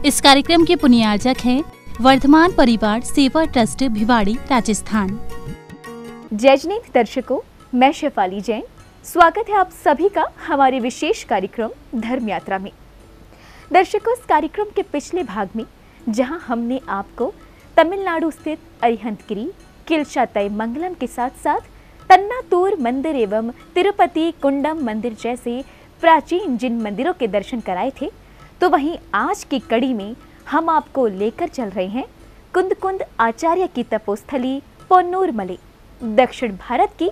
इस कार्यक्रम के पुण्यार्जक हैं वर्धमान परिवार सेवा ट्रस्ट भिवाड़ी राजस्थान। जय जनीत दर्शकों, मैं शेफाली जैन, स्वागत है आप सभी का हमारे विशेष कार्यक्रम धर्म यात्रा में। दर्शकों, इस कार्यक्रम के पिछले भाग में जहां हमने आपको तमिलनाडु स्थित अरिहंतगिरी, किलचातई मंगलम के साथ साथ तन्नातूर मंदिर एवं तिरुपति कुंडम मंदिर जैसे प्राचीन जिन मंदिरों के दर्शन कराए थे, तो वहीं आज की कड़ी में हम आपको लेकर चल रहे हैं कुंद आचार्य की तपोस्थली पोन्नूर मले, दक्षिण भारत की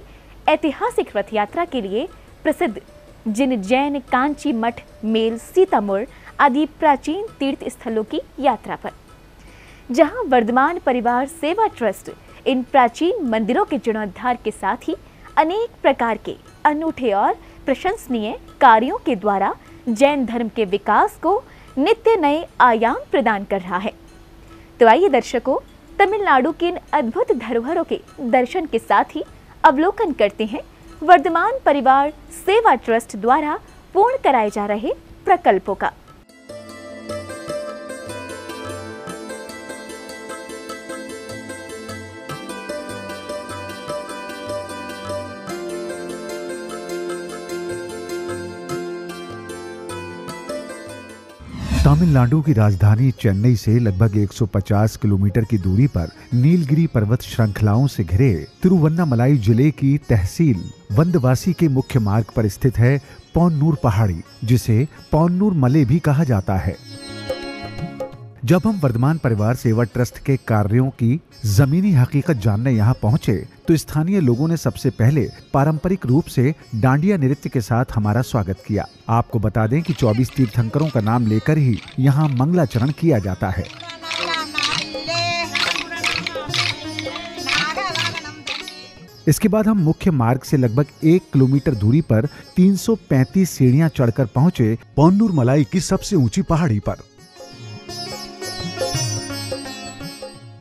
ऐतिहासिक रथ यात्रा के लिए प्रसिद्ध जिन जैन कांची मठ, मेल, सीतामढ़ आदि प्राचीन तीर्थ स्थलों की यात्रा पर, जहां वर्धमान परिवार सेवा ट्रस्ट इन प्राचीन मंदिरों के जीर्णोद्धार के साथ ही अनेक प्रकार के अनूठे और प्रशंसनीय कार्यों के द्वारा जैन धर्म के विकास को नित्य नए आयाम प्रदान कर रहा है। तो आइए दर्शकों, तमिलनाडु की इन अद्भुत धरोहरों के दर्शन के साथ ही अवलोकन करते हैं वर्धमान परिवार सेवा ट्रस्ट द्वारा पूर्ण कराए जा रहे प्रकल्पों का। तमिलनाडु की राजधानी चेन्नई से लगभग 150 किलोमीटर की दूरी पर नीलगिरी पर्वत श्रृंखलाओं से घिरे तिरुवन्नामलाई जिले की तहसील वंदवासी के मुख्य मार्ग पर स्थित है पोन्नूर पहाड़ी, जिसे पोन्नूर मले भी कहा जाता है। जब हम वर्धमान परिवार सेवा ट्रस्ट के कार्यों की जमीनी हकीकत जानने यहाँ पहुँचे, तो स्थानीय लोगों ने सबसे पहले पारंपरिक रूप से डांडिया नृत्य के साथ हमारा स्वागत किया। आपको बता दें कि 24 तीर्थंकरों का नाम लेकर ही यहाँ मंगलाचरण किया जाता है। इसके बाद हम मुख्य मार्ग से लगभग 1 किलोमीटर दूरी पर 335 सीढ़ियां चढ़कर पहुंचे पोन्नूर मलाई की सबसे ऊंची पहाड़ी पर,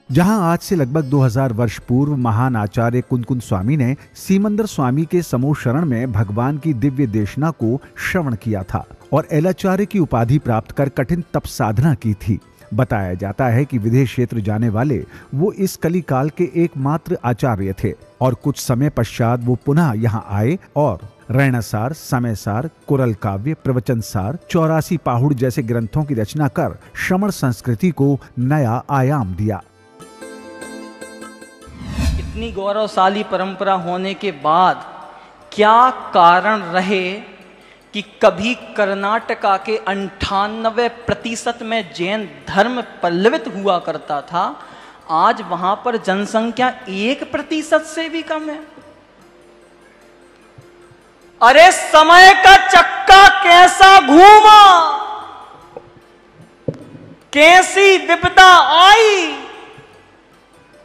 जहां आज से लगभग 2000 वर्ष पूर्व महान आचार्य कुंद स्वामी ने सीमंदर स्वामी के समूह शरण में भगवान की दिव्य देशना को श्रवण किया था और एलाचार्य की उपाधि प्राप्त कर कठिन तप साधना की थी। बताया जाता है कि विदेश क्षेत्र जाने वाले वो इस कली काल के एकमात्र आचार्य थे और कुछ समय पश्चात वो पुनः यहाँ आए और रैणासार, समयसार, कुरल काव्य, प्रवचनसार, 84 पाहुड़ जैसे ग्रंथों की रचना कर श्रमण संस्कृति को नया आयाम दिया। इतनी गौरवशाली परंपरा होने के बाद क्या कारण रहे कि कभी कर्नाटका के 98% में जैन धर्म पल्लवित हुआ करता था, आज वहां पर जनसंख्या 1% से भी कम है। अरे समय का चक्का कैसा घूमा, कैसी विपदा आई,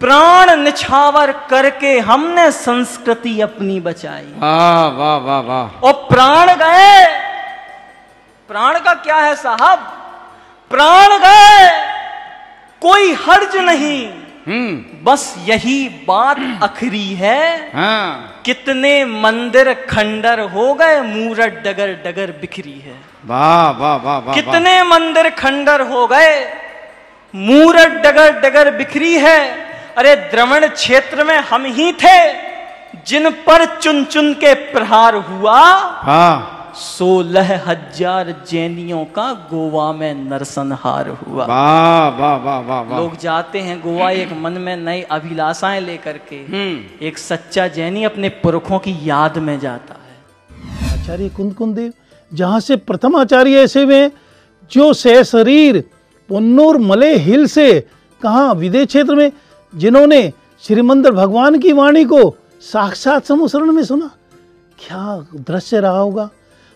प्राण निछावर करके हमने संस्कृति अपनी बचाई। वाह वाह वाह वाह। और प्राण गए, प्राण का क्या है साहब, प्राण गए कोई हर्ज नहीं, बस यही बात आखिरी है। हाँ। कितने मंदिर खंडर हो गए, मूरत डगर डगर बिखरी है। वाह वाह वाह वाह। कितने मंदिर खंडर हो गए, मूरत डगर डगर बिखरी है। अरे द्रवण क्षेत्र में हम ही थे जिन पर चुन चुन के प्रहार हुआ। हाँ। 16,000 जैनियों का गोवा में नरसंहार हुआ। वाह वाह वाह वाह वाह। लोग जाते हैं गोवा एक मन में नई अभिलाषाएं लेकर के। एक सच्चा जैनी अपने पुरखों की याद में जाता है। आचार्य कुंद देव जहां से प्रथम आचार्य ऐसे हुए जो सशरीर पोन्नूर मले हिल से कहा विदेश क्षेत्र में, जिन्होंने श्रीमंदिर भगवान की वाणी को साक्षात समुसरण में सुना। क्या दृश्य रहा होगा।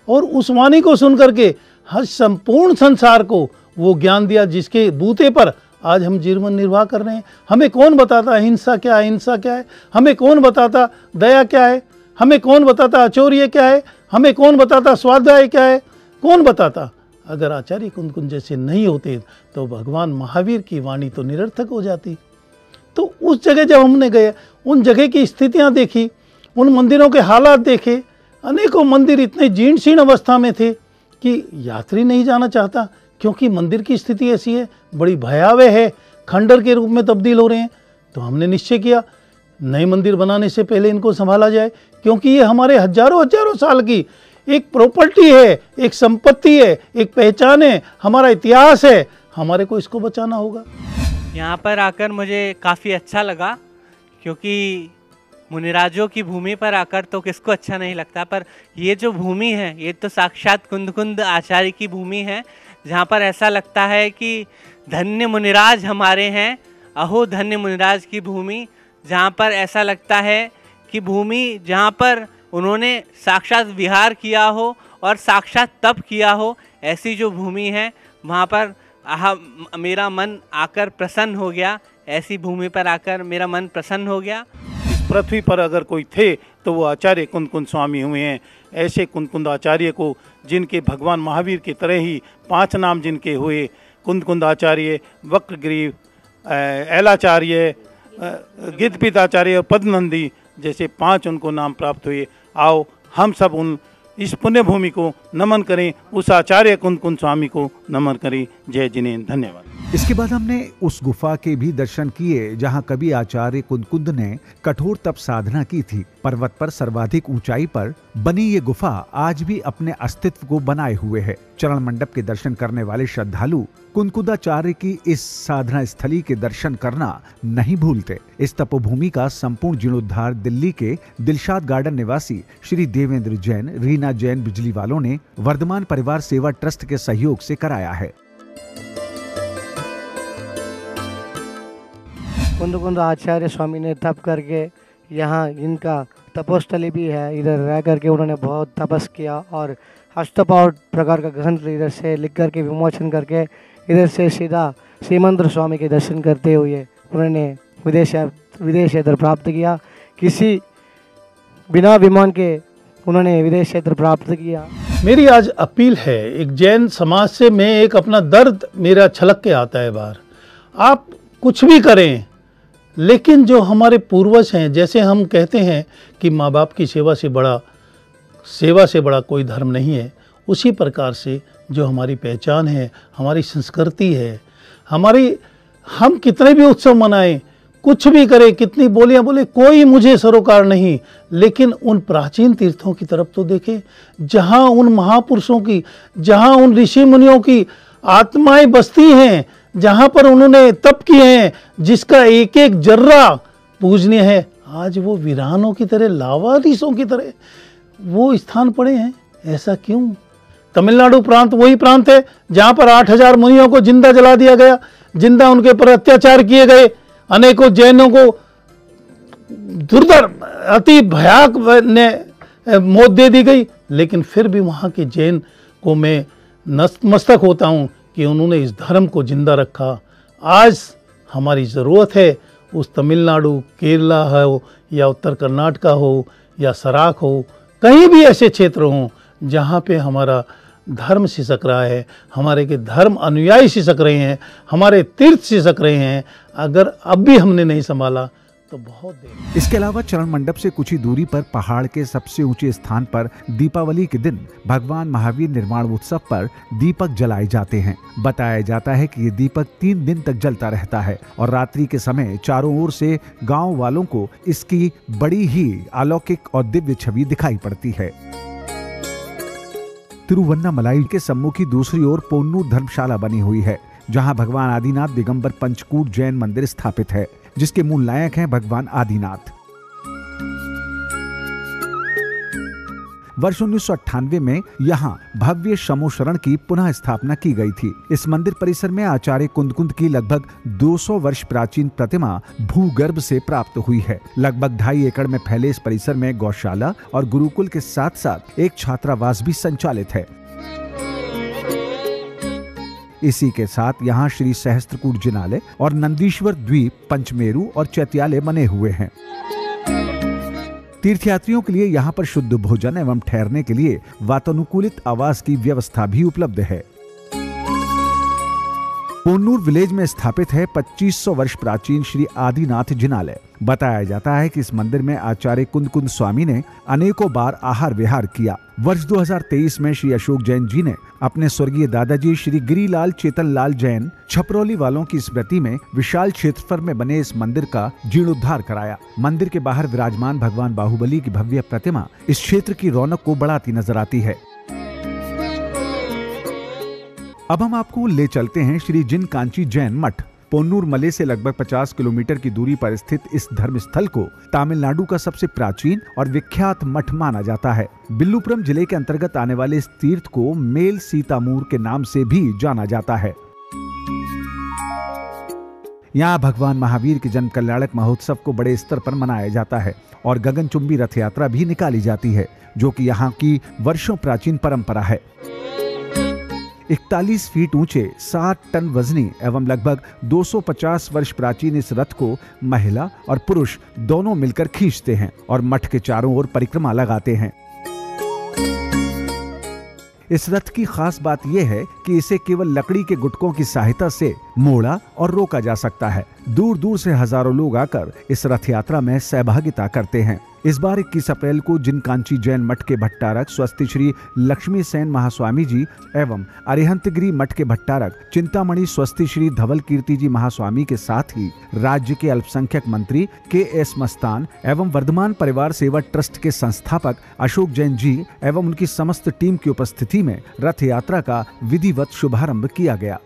और उस वाणी को सुनकर के हर संपूर्ण संसार को वो ज्ञान दिया जिसके बूते पर आज हम जीवन निर्वाह कर रहे हैं। हमें कौन बताता हिंसा क्या है, हिंसा क्या है, हमें कौन बताता दया क्या है, हमें कौन बताता आचौर्य क्या है, हमें कौन बताता स्वाध्याय क्या है, कौन बताता। अगर आचार्य कुंद जैसे नहीं होते तो भगवान महावीर की वाणी तो निरर्थक हो जाती। तो उस जगह जब हमने गए, उन जगह की स्थितियां देखी, उन मंदिरों के हालात देखे, अनेकों मंदिर इतने जीर्ण शीर्ण अवस्था में थे कि यात्री नहीं जाना चाहता क्योंकि मंदिर की स्थिति ऐसी है, बड़ी भयावह है, खंडर के रूप में तब्दील हो रहे हैं। तो हमने निश्चय किया नए मंदिर बनाने से पहले इनको संभाला जाए, क्योंकि ये हमारे हजारों हजारों साल की एक प्रॉपर्टी है, एक संपत्ति है, एक पहचान है, हमारा इतिहास है, हमारे को इसको बचाना होगा। यहाँ पर आकर मुझे काफ़ी अच्छा लगा, क्योंकि मुनिराजों की भूमि पर आकर तो किसको अच्छा नहीं लगता, पर ये जो भूमि है ये तो साक्षात कुंद आचार्य की भूमि है, जहाँ पर ऐसा लगता है कि धन्य मुनिराज हमारे हैं, अहो धन्य मुनिराज की भूमि, जहाँ पर ऐसा लगता है कि भूमि जहाँ पर उन्होंने साक्षात विहार किया हो और साक्षात तप किया हो, ऐसी जो भूमि है वहाँ पर मेरा मन आकर प्रसन्न हो गया। ऐसी भूमि पर आकर मेरा मन प्रसन्न हो गया। इस पृथ्वी पर अगर कोई थे तो वो आचार्य कुंद स्वामी हुए हैं। ऐसे कुंद आचार्य को, जिनके भगवान महावीर की तरह ही 5 नाम जिनके हुए, कुंद आचार्य, वक्रग्रीव, ऐलाचार्य, गिद्धपिताचार्य और पद्मनंदी जैसे 5 उनको नाम प्राप्त हुए। आओ हम सब इस पुण्य भूमि को नमन करें, उस आचार्य कुंद स्वामी को नमन करें। जय जिनेन्द्र, धन्यवाद। इसके बाद हमने उस गुफा के भी दर्शन किए जहां कभी आचार्य कुंद ने कठोर तप साधना की थी। पर्वत पर सर्वाधिक ऊंचाई पर बनी ये गुफा आज भी अपने अस्तित्व को बनाए हुए है। चरण मंडप के दर्शन करने वाले श्रद्धालु कुंदाचार्य की इस साधना स्थली के दर्शन करना नहीं भूलते। इस तपोभूमि का संपूर्ण जीर्णोद्धार दिल्ली के दिलशाद गार्डन निवासी श्री देवेंद्र जैन, रीना जैन बिजली वालों ने वर्धमान परिवार सेवा ट्रस्ट के सहयोग से कराया है। कुंद आचार्य स्वामी ने तप करके, यहाँ इनका तपोस्थली भी है, इधर रह करके उन्होंने बहुत तपस किया और हस्तपाठ प्रकार का ग्रंथ इधर से लिख करके विमोचन करके इधर से सीधा श्रीमंद्र स्वामी के दर्शन करते हुए उन्होंने विदेश क्षेत्र प्राप्त किया। किसी बिना विमान के उन्होंने विदेश क्षेत्र प्राप्त किया। मेरी आज अपील है, एक जैन समाज से मैं एक अपना दर्द मेरा छलक के आता है बाहर। आप कुछ भी करें, लेकिन जो हमारे पूर्वज हैं, जैसे हम कहते हैं कि माँ बाप की सेवा से बड़ा कोई धर्म नहीं है, उसी प्रकार से जो हमारी पहचान है, हमारी संस्कृति है, हम कितने भी उत्सव मनाएं, कुछ भी करें, कितनी बोलियां बोले, कोई मुझे सरोकार नहीं, लेकिन उन प्राचीन तीर्थों की तरफ तो देखें, जहां उन महापुरुषों की, जहां उन ऋषि मुनियों की आत्माएं बसती हैं, जहां पर उन्होंने तप किए हैं, जिसका एक एक जर्रा पूजनीय है। आज वो वीरानों की तरह, लावारिसों की तरह वो स्थान पड़े हैं। ऐसा क्यों? तमिलनाडु प्रांत वही प्रांत है जहां पर 8000 मुनियों को जिंदा जला दिया गया, जिंदा उनके पर अत्याचार किए गए, अनेकों जैनों को दुर्धर अति भयाक ने मौत दे दी गई। लेकिन फिर भी वहाँ के जैन को मैं नतमस्तक होता हूँ कि उन्होंने इस धर्म को जिंदा रखा। आज हमारी ज़रूरत है उस तमिलनाडु, केरला हो या उत्तर कर्नाटका हो या सराक हो, कहीं भी ऐसे क्षेत्र हों जहाँ पे हमारा धर्म सिसक रहा है, हमारे के धर्म अनुयायी सिसक रहे हैं, हमारे तीर्थ सिसक रहे हैं। अगर अब भी हमने नहीं संभाला तो बहुत देर। इसके अलावा चरण मंडप से कुछ ही दूरी पर पहाड़ के सबसे ऊंचे स्थान पर दीपावली के दिन भगवान महावीर निर्वाण उत्सव पर दीपक जलाए जाते हैं। बताया जाता है कि ये दीपक 3 दिन तक जलता रहता है और रात्रि के समय चारों ओर से गांव वालों को इसकी बड़ी ही अलौकिक और दिव्य छवि दिखाई पड़ती है। तिरुवन्नामलाई के सम्मुख की दूसरी ओर पोन्नूर धर्मशाला बनी हुई है, जहां भगवान आदिनाथ दिगंबर पंचकूट जैन मंदिर स्थापित है, जिसके मूल नायक हैं भगवान आदिनाथ। वर्ष 1998 में यहाँ भव्य शमोशरण की पुनः स्थापना की गई थी। इस मंदिर परिसर में आचार्य कुंद की लगभग 200 वर्ष प्राचीन प्रतिमा भूगर्भ से प्राप्त हुई है। लगभग 2.5 एकड़ में फैले इस परिसर में गौशाला और गुरुकुल के साथ साथ एक छात्रावास भी संचालित है। इसी के साथ यहाँ श्री सहस्त्रकूट जिनालय और नंदीश्वर द्वीप, पंचमेरु और चैत्यालय बने हुए हैं। तीर्थयात्रियों के लिए यहाँ पर शुद्ध भोजन एवं ठहरने के लिए वातानुकूलित आवास की व्यवस्था भी उपलब्ध है। पोन्नूर विलेज में स्थापित है 2500 वर्ष प्राचीन श्री आदिनाथ जिनालय। बताया जाता है कि इस मंदिर में आचार्य कुंद स्वामी ने अनेकों बार आहार विहार किया। वर्ष 2023 में श्री अशोक जैन जी ने अपने स्वर्गीय दादाजी श्री गिरिलाल चेतन लाल जैन छपरौली वालों की स्मृति में विशाल क्षेत्रफल में बने इस मंदिर का जीर्णोद्धार कराया। मंदिर के बाहर विराजमान भगवान बाहुबली की भव्य प्रतिमा इस क्षेत्र की रौनक को बढ़ाती नजर आती है। अब हम आपको ले चलते हैं श्री जिन कांची जैन मठ। पोन्नूर मले से लगभग 50 किलोमीटर की दूरी पर स्थित इस धर्मस्थल को तमिलनाडु का सबसे प्राचीन और विख्यात मठ माना जाता है। बिल्लुपुरम जिले के अंतर्गत आने वाले इस तीर्थ को मेल सीतामूर के नाम से भी जाना जाता है। यहाँ भगवान महावीर के जन्म कल्याणक महोत्सव को बड़े स्तर पर मनाया जाता है और गगनचुंबी रथ यात्रा भी निकाली जाती है, जो कि यहाँ की वर्षों प्राचीन परंपरा है। 41 फीट ऊंचे, 60 टन वजनी एवं लगभग 250 वर्ष प्राचीन इस रथ को महिला और पुरुष दोनों मिलकर खींचते हैं और मठ के चारों ओर परिक्रमा लगाते हैं। इस रथ की खास बात यह है कि इसे केवल लकड़ी के गुटकों की सहायता से मोड़ा और रोका जा सकता है। दूर दूर से हजारों लोग आकर इस रथ यात्रा में सहभागिता करते हैं। इस बार 21 अप्रैल को जिन कांची जैन मठ के भट्टारक स्वस्ति श्री लक्ष्मी सेन महास्वामी जी एवं अरिहंतगिरी मठ के भट्टारक चिंतामणि स्वस्ति श्री धवल कीर्ति जी महास्वामी के साथ ही राज्य के अल्पसंख्यक मंत्री के.एस. मस्तान एवं वर्धमान परिवार सेवा ट्रस्ट के संस्थापक अशोक जैन जी एवं उनकी समस्त टीम की उपस्थिति में रथ यात्रा का विधिवत शुभारंभ किया गया।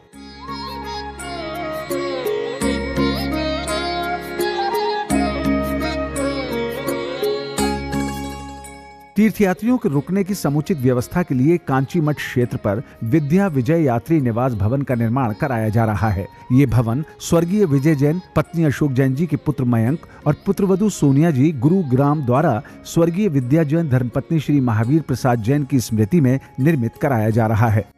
तीर्थयात्रियों के रुकने की समुचित व्यवस्था के लिए कांची मठ क्षेत्र पर विद्या विजय यात्री निवास भवन का निर्माण कराया जा रहा है। ये भवन स्वर्गीय विजय जैन, पत्नी अशोक जैन जी के पुत्र मयंक और पुत्रवधू सोनिया जी गुरुग्राम द्वारा स्वर्गीय विद्या जैन धर्मपत्नी श्री महावीर प्रसाद जैन की स्मृति में निर्मित कराया जा रहा है।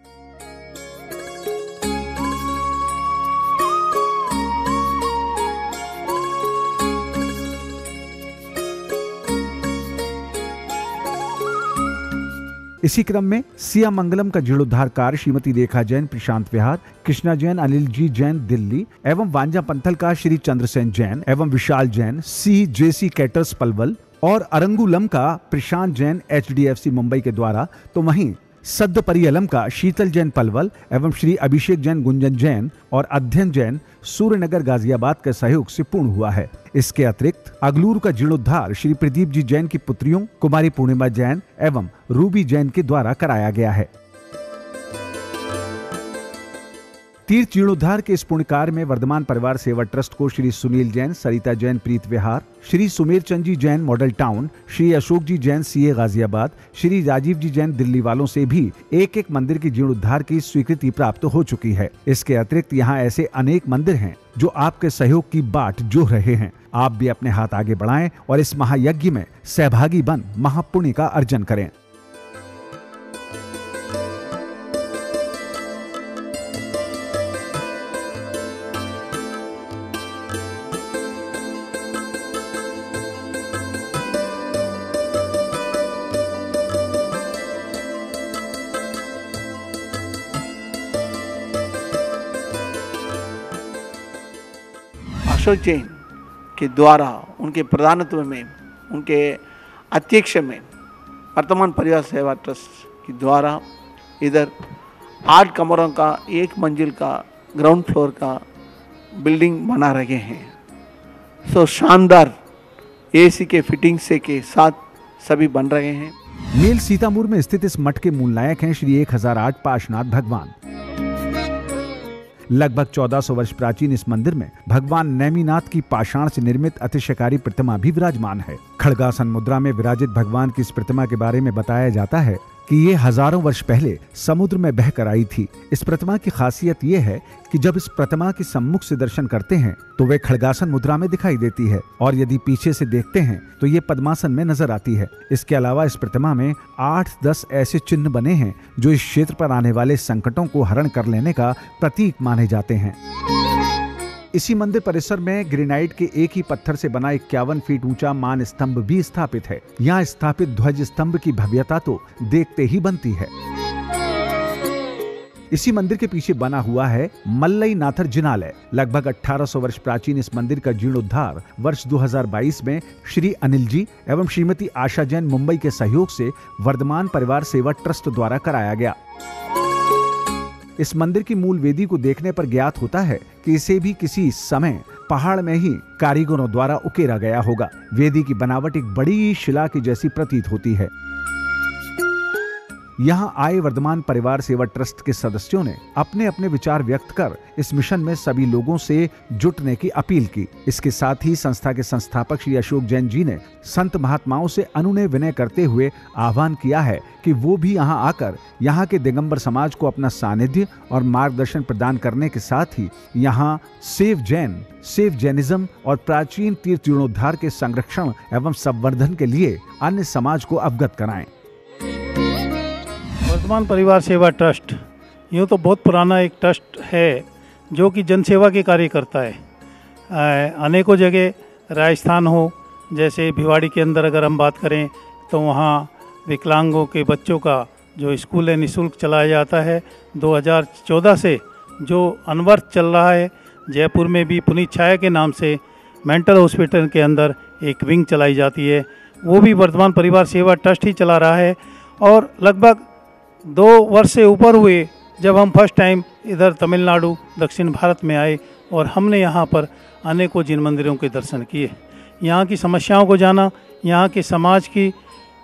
इसी क्रम में सिया मंगलम का जीर्णोद्धार कार्य श्रीमती रेखा जैन प्रशांत विहार, कृष्णा जैन, अनिल जी जैन दिल्ली एवं वांजा पंथल का श्री चंद्रसेन जैन एवं विशाल जैन CJC कैटर्स पलवल और अरंगुलम का प्रशांत जैन HDFC मुंबई के द्वारा, तो वहीं सद्दपरियलम का शीतल जैन पलवल एवं श्री अभिषेक जैन गुंजन जैन और अध्ययन जैन सूर्यनगर गाजियाबाद के सहयोग से पूर्ण हुआ है। इसके अतिरिक्त अगलूर का जीर्णोद्धार श्री प्रदीप जी जैन की पुत्रियों कुमारी पूर्णिमा जैन एवं रूबी जैन के द्वारा कराया गया है। तीर्थ जीर्णोद्धार के इस पुण्य कार्य में वर्धमान परिवार सेवा ट्रस्ट को श्री सुनील जैन, सरिता जैन प्रीत विहार, श्री सुमेर चंद जी जैन मॉडल टाउन, श्री अशोक जी जैन CA गाजियाबाद, श्री राजीव जी जैन दिल्ली वालों से भी एक एक मंदिर की जीर्णोद्धार की स्वीकृति प्राप्त हो चुकी है। इसके अतिरिक्त यहाँ ऐसे अनेक मंदिर हैं जो आपके सहयोग की बाट जोह रहे हैं। आप भी अपने हाथ आगे बढ़ाएं और इस महायज्ञ में सहभागी बन महापुण्य का अर्जन करें। अशोक जैन के द्वारा उनके प्रधानत्व में, उनके अध्यक्ष में वर्तमान परिवार सेवा ट्रस्ट के द्वारा इधर 8 कमरों का 1 मंजिल का ग्राउंड फ्लोर का बिल्डिंग बना रहे हैं। सो शानदार AC के फिटिंग से के साथ सभी बन रहे हैं। मेल सीतामूर में स्थित इस मठ के मूल नायक हैं श्री 1008 पार्श्वनाथ भगवान। लगभग 1400 वर्ष प्राचीन इस मंदिर में भगवान नेमिनाथ की पाषाण से निर्मित अतिशयकारी प्रतिमा भी विराजमान है। खड़गासन मुद्रा में विराजित भगवान की इस प्रतिमा के बारे में बताया जाता है कि ये हजारों वर्ष पहले समुद्र में बहकर आई थी। इस प्रतिमा की खासियत ये है कि जब इस प्रतिमा के सम्मुख से दर्शन करते हैं तो वे खड़गासन मुद्रा में दिखाई देती है और यदि पीछे से देखते हैं तो ये पद्मासन में नजर आती है। इसके अलावा इस प्रतिमा में 8-10 ऐसे चिन्ह बने हैं जो इस क्षेत्र पर आने वाले संकटों को हरण कर लेने का प्रतीक माने जाते हैं। इसी मंदिर परिसर में ग्रेनाइट के एक ही पत्थर से बना 51 फीट ऊंचा मान स्तंभ भी स्थापित है। यहाँ स्थापित ध्वज स्तंभ की भव्यता तो देखते ही बनती है। इसी मंदिर के पीछे बना हुआ है मल्लई नाथर जिनालय। लगभग 1800 वर्ष प्राचीन इस मंदिर का जीर्णोद्धार वर्ष 2022 में श्री अनिल जी एवं श्रीमती आशा जैन मुंबई के सहयोग से वर्धमान परिवार सेवा ट्रस्ट द्वारा कराया गया। इस मंदिर की मूल वेदी को देखने पर ज्ञात होता है कि इसे भी किसी समय पहाड़ में ही कारीगरों द्वारा उकेरा गया होगा। वेदी की बनावट एक बड़ी शिला की जैसी प्रतीत होती है। यहाँ आए वर्धमान परिवार सेवा ट्रस्ट के सदस्यों ने अपने अपने विचार व्यक्त कर इस मिशन में सभी लोगों से जुटने की अपील की। इसके साथ ही संस्था के संस्थापक श्री अशोक जैन जी ने संत महात्माओं से अनुनय विनय करते हुए आह्वान किया है कि वो भी यहाँ आकर यहाँ के दिगंबर समाज को अपना सानिध्य और मार्गदर्शन प्रदान करने के साथ ही यहाँ सेव जैनिज्म और प्राचीन तीर्थ जीर्णोद्धार के संरक्षण एवं संवर्धन के लिए अन्य समाज को अवगत कराएं। वर्धमान परिवार सेवा ट्रस्ट यूँ तो बहुत पुराना एक ट्रस्ट है जो कि जनसेवा के कार्य करता है। अनेकों जगह राजस्थान हो, जैसे भिवाड़ी के अंदर अगर हम बात करें तो वहाँ विकलांगों के बच्चों का जो स्कूल है निःशुल्क चलाया जाता है। 2014 से जो अनवर्थ चल रहा है, जयपुर में भी पुनीत छाया के नाम से मेंटल हॉस्पिटल के अंदर एक विंग चलाई जाती है, वो भी वर्धमान परिवार सेवा ट्रस्ट ही चला रहा है। और लगभग 2 वर्ष से ऊपर हुए जब हम फर्स्ट टाइम इधर तमिलनाडु दक्षिण भारत में आए और हमने यहाँ पर अनेकों जिन मंदिरों के दर्शन किए, यहाँ की समस्याओं को जाना, यहाँ के समाज की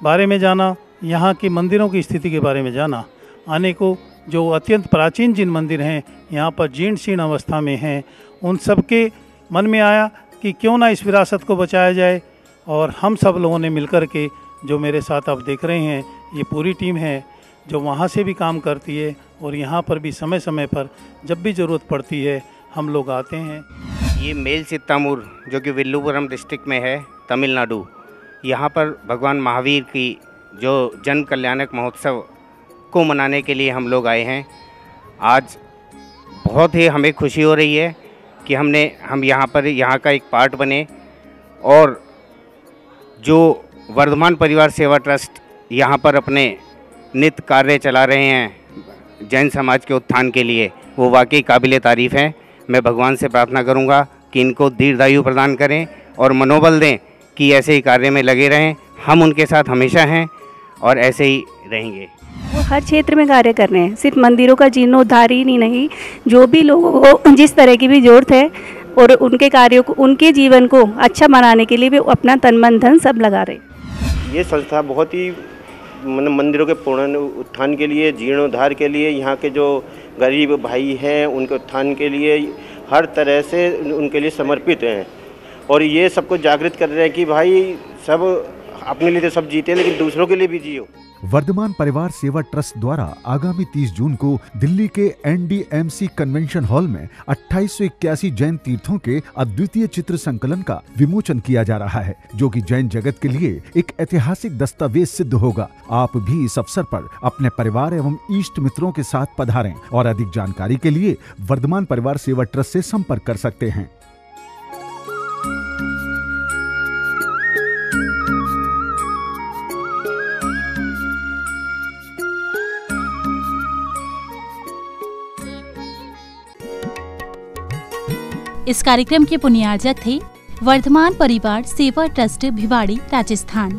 बारे में जाना, यहाँ के मंदिरों की स्थिति के बारे में जाना। अनेकों जो अत्यंत प्राचीन जिन मंदिर हैं यहाँ पर जीर्ण शीर्ण अवस्था में हैं, उन सब के मन में आया कि क्यों ना इस विरासत को बचाया जाए। और हम सब लोगों ने मिलकर के, जो मेरे साथ आप देख रहे हैं, ये पूरी टीम है जो वहाँ से भी काम करती है और यहाँ पर भी समय समय पर जब भी ज़रूरत पड़ती है हम लोग आते हैं। ये मेल चित्तामूर जो कि विल्लुपुरम डिस्ट्रिक्ट में है, तमिलनाडु, यहाँ पर भगवान महावीर की जो जन कल्याणक महोत्सव को मनाने के लिए हम लोग आए हैं। आज बहुत ही हमें खुशी हो रही है कि हम यहाँ का एक पार्ट बने और जो वर्धमान परिवार सेवा ट्रस्ट यहाँ पर अपने नित्य कार्य चला रहे हैं जैन समाज के उत्थान के लिए, वो वाकई काबिले तारीफ़ हैं। मैं भगवान से प्रार्थना करूँगा कि इनको दीर्घायु प्रदान करें और मनोबल दें कि ऐसे ही कार्य में लगे रहें। हम उनके साथ हमेशा हैं और ऐसे ही रहेंगे। वो हर क्षेत्र में कार्य कर रहे हैं, सिर्फ मंदिरों का जीर्णोद्धार ही नहीं, जो भी लोगों को जिस तरह की भी जरूरत है और उनके कार्यों को, उनके जीवन को अच्छा बनाने के लिए भी अपना तन मन धन सब लगा रहे हैं। ये संस्था बहुत ही मंदिरों के पूर्ण उत्थान के लिए, जीर्णोद्धार के लिए, यहाँ के जो गरीब भाई हैं उनके उत्थान के लिए हर तरह से उनके लिए समर्पित हैं। और ये सबको जागृत कर रहे हैं कि भाई सब अपने लिए तो सब जीते लेकिन दूसरों के लिए भी जियो। वर्धमान परिवार सेवा ट्रस्ट द्वारा आगामी 30 जून को दिल्ली के NDMC कन्वेंशन हॉल में 2881 जैन तीर्थों के अद्वितीय चित्र संकलन का विमोचन किया जा रहा है, जो कि जैन जगत के लिए एक ऐतिहासिक दस्तावेज सिद्ध होगा। आप भी इस अवसर पर अपने परिवार एवं इष्ट मित्रों के साथ पधारें और अधिक जानकारी के लिए वर्धमान परिवार सेवा ट्रस्ट से संपर्क कर सकते हैं। इस कार्यक्रम के पुण्यार्जक थे वर्धमान परिवार सेवा ट्रस्ट भिवाड़ी, राजस्थान।